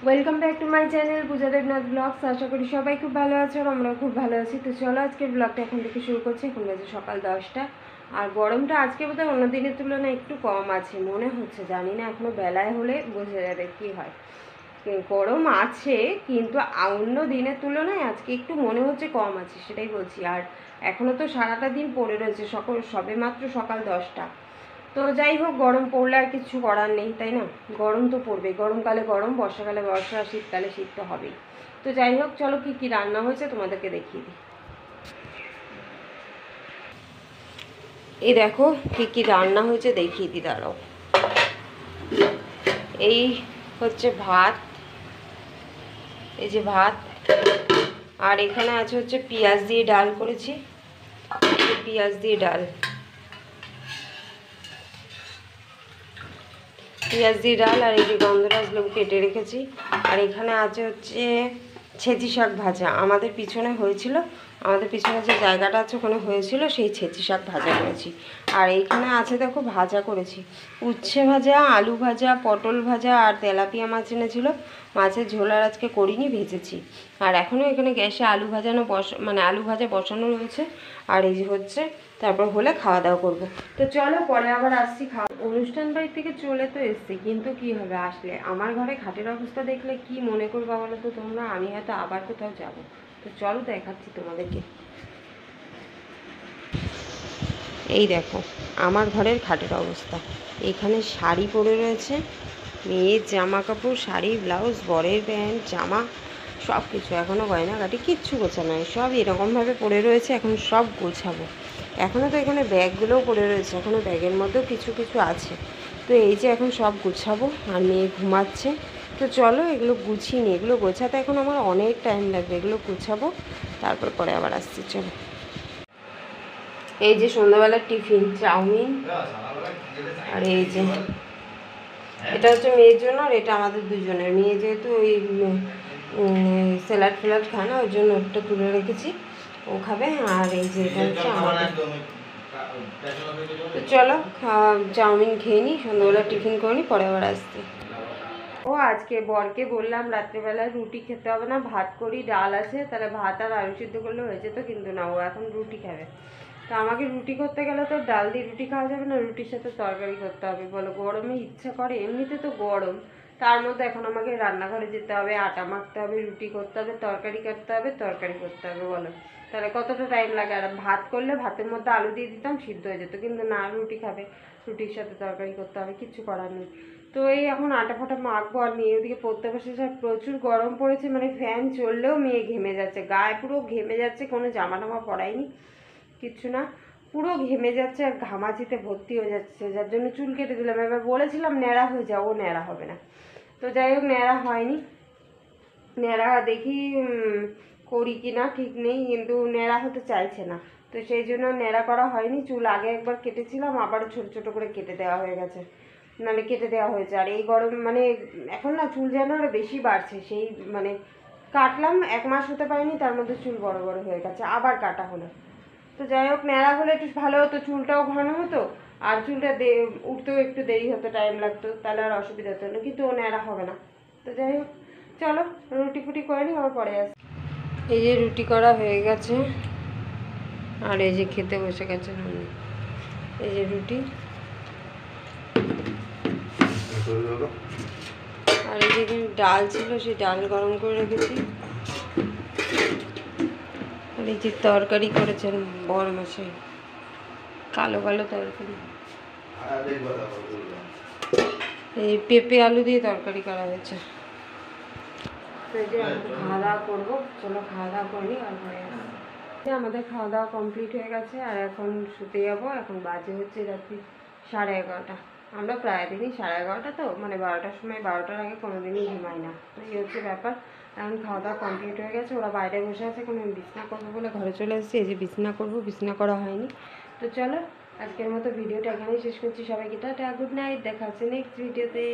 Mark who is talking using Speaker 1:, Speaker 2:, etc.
Speaker 1: Welcome back to my channel Puja Debnath vlogs. আশা করি সবাই খুব ভালো আছে আর আমরাও খুব ভালো আছি। তো চলো আজকের ব্লগটা এখন থেকে শুরু করছি। এখন বাজে সকাল 10টা আর গরমটা আজকে বোধহয় অন্য দিনের তুলনায় একটু কম আছে মনে হচ্ছে, জানি না, এখনও বেলায় হলে বোঝা যাবে কী হয়। গরম আছে কিন্তু অন্য দিনের তুলনায় আজকে একটু মনে হচ্ছে কম আছে, সেটাই বলছি। আর এখনও তো সারাটা দিন পড়ে রয়েছে, সবে মাত্র সকাল 10টা। তো যাই হোক, গরম পড়লে আর কিছু করার নেই, তাই না? গরম তো পড়বে, গরমকালে গরম, বর্ষাকালে বর্ষা, শীতকালে শীত তো হবেই। তো যাই হোক, চলো কী কী রান্না হয়েছে তোমাদেরকে দেখিয়ে দিই। এই দেখো কী কী রান্না হয়েছে দেখিয়ে দিই, দাঁড়াও। এই হচ্ছে ভাত, এই যে ভাত, আর এখানে আছে হচ্ছে পেঁয়াজ দিয়ে ডাল করেছি, পেঁয়াজ দিয়ে ডাল, পেঁয়াজ দিয়ে ডাল, আর এই যে গন্ধরাজ লেবু কেটে রেখেছি। আর এখানে আছে হচ্ছে ছেঁচি শাক ভাজা, আমাদের পিছনে হয়েছিল, আমাদের পিছনে যে জায়গাটা আছে ওখানে হয়েছিল, সেই ছেঁচি শাক ভাজা করেছি। আর এইখানে আছে দেখো ভাজা করেছি, উচ্ছে ভাজা, আলু ভাজা, পটল ভাজা, আর তেলাপিয়া মাছ এনেছিল, মাছের ঝোল আর আজকে করিনি, ভেজেছি। আর এখনও এখানে গ্যাসে আলু ভাজা বসানো রয়েছে। আর এই যে হচ্ছে, তারপর হলে খাওয়া দাওয়া করবো। তো চলো পরে আবার আসছি। অনুষ্ঠান বাড়ি থেকে চলে তো এসছি, কিন্তু কি হবে আসলে, আমার ঘরে খাটের অবস্থা দেখলে কি মনে করবা বলো তো তোমরা, আমি হয়তো আবার কোথাও যাব। তো চলো দেখাচ্ছি তোমাদেরকে। এই দেখো আমার ঘরের খাটের অবস্থা, এখানে শাড়ি পরে রয়েছে, মেয়ের জামা কাপড়, শাড়ি, ব্লাউজ, বরের প্যান্ট, জামা, সব কিছু, এখনও গয়নাগাটি কিচ্ছু গোছানো নয়, সব এরকমভাবে পড়ে রয়েছে, এখন সব গোছাবো। এখনও তো এখানে ব্যাগগুলোও পড়ে রয়েছে, এখনও ব্যাগের মধ্যেও কিছু কিছু আছে। তো এই যে এখন সব গুছাবো, আর মেয়ে ঘুমাচ্ছে। তো চলো এগুলো গুছিয়ে নিই, এগুলো গোছাতে এখন আমার অনেক টাইম লাগবে, এগুলো গুছাবো, তারপর পরে আবার আসছি। চলো, এই যে সন্ধ্যাবেলার টিফিন, চাউমিন, আর এই যে এটা হচ্ছে মেয়ের জন্য, আর এটা আমাদের দুজনের। মেয়ে যেহেতু ওই স্যালাড ফ্যালাড খায় না, ওই জন্য ওটা তুলে রেখেছি, ও খাবে। আর এই যে এটা হচ্ছে আমাদের। তো চলো চাউমিন খেয়ে নিই, সন্ধ্যাবেলা টিফিন করে নিই, পরে আবার আসছি। ও আজকে বরকে বললাম রাত্রেবেলায় রুটি খেতে হবে না, ভাত করি, ডাল আছে, তাহলে ভাত আর আলু সিদ্ধ করলে হয়েছে, তো কিন্তু না, ও এখন রুটি খাবে। তো আমাকে রুটি করতে গেলে তো ডাল দিয়ে রুটি খাওয়া যাবে না, রুটির সাথে তরকারি করতে হবে। বলো, গরমে ইচ্ছা করে, এমনিতে তো গরম, তার মধ্যে এখন আমাকে রান্নাঘরে যেতে হবে, আটা মাখতে হবে, রুটি করতে হবে, তরকারি কাটতে হবে, তরকারি করতে হবে। বলো তাহলে কতটা টাইম লাগে? আর ভাত করলে ভাতের মধ্যে আলু দিয়ে দিতাম, সিদ্ধ হয়ে যেত, কিন্তু না, রুটি খাবে, রুটির সাথে তরকারি করতে হবে, কিচ্ছু করার নেই। তো এই এখন আটা ফাটা মাখবো, আর মেয়ে ওদিকে পড়তে বসেছে, প্রচুর গরম পড়েছে, মানে ফ্যান চললেও মেয়ে ঘেমে যাচ্ছে, গায়ে পুরো ঘেমে যাচ্ছে, কোনো জামা টামা পরাইনি, কিচ্ছু না, পুরো ঘেমে যাচ্ছে আর ঘামাচিতে ভর্তি হয়ে যাচ্ছে, যার জন্য চুল কেটে দিলাম। এবার বলেছিলাম ন্যাড়া হয়ে যাও, ও ন্যাড়া হবে না। তো যাই হোক, ন্যাড়া হয়নি, ন্যাড়া দেখি করি কি না ঠিক নেই, কিন্তু ন্যাড়া হতে চাইছে না, তো সেই জন্য ন্যাড়া করা হয়নি। চুল আগে একবার কেটেছিলাম, আবার ছোট ছোট করে কেটে দেওয়া হয়ে গেছে, মানে কেটে দেওয়া হয়েছে। আর এই গরম মানে এখন না চুল যেন আরও বেশি বাড়ছে, সেই মানে কাটলাম 1 মাস হতে পারিনি, তার মধ্যে চুল বড় বড় হয়ে গেছে, আবার কাটা হলো। তো যাই হোক, ন্যাড়া হলে একটু ভালো হতো, চুলটাও ঘন হতো, আর চুলটা উঠতেও একটু দেরি হতো, টাইম লাগতো, তাহলে আর অসুবিধা হতো না, কিন্তু ও ন্যাড়া হবে না। তো যাই হোক, চলো রুটি ফুটি করে নিই, আবার পরে আসি। এই যে রুটি করা হয়ে গেছে, আর এই যে খেতে বসে গেছে, এই যে রুটি, আর এই যে ডাল ছিল, সেই ডাল গরম করে রেখেছি, আর এই যে তরকারি করেছেন বড় মশাই, কালো কালো তরকারি, এই পেঁপে আলু দিয়ে তরকারি করা হয়েছে। তো এই যে খাওয়া দাওয়া করবো, চলো খাওয়া দাওয়া করি, আর আমাদের খাওয়া দাওয়া কমপ্লিট হয়ে গেছে, আর এখন শুতে যাবো। এখন বাজে হচ্ছে রাত্রি 11:30। আমরা প্রায় দিনই 11:30, তো মানে 12টার সময়, 12টার আগে কোনো দিনই ঘুমাই না, তো এই হচ্ছে ব্যাপার। এখন খাওয়া দাওয়া কমপ্লিট হয়ে গেছে, ওরা বাইরে বসে আছে, এখন আমি বিছনা করবো বলে ঘরে চলে এসেছি। এই যে বিছনা করবো, বিছনা করা হয়নি। তো চলো আজকের মতো ভিডিওটা এখানেই শেষ করছি। সবাইকে টাটা, গুড নাইট, দেখা হচ্ছে নেক্সট ভিডিওতে।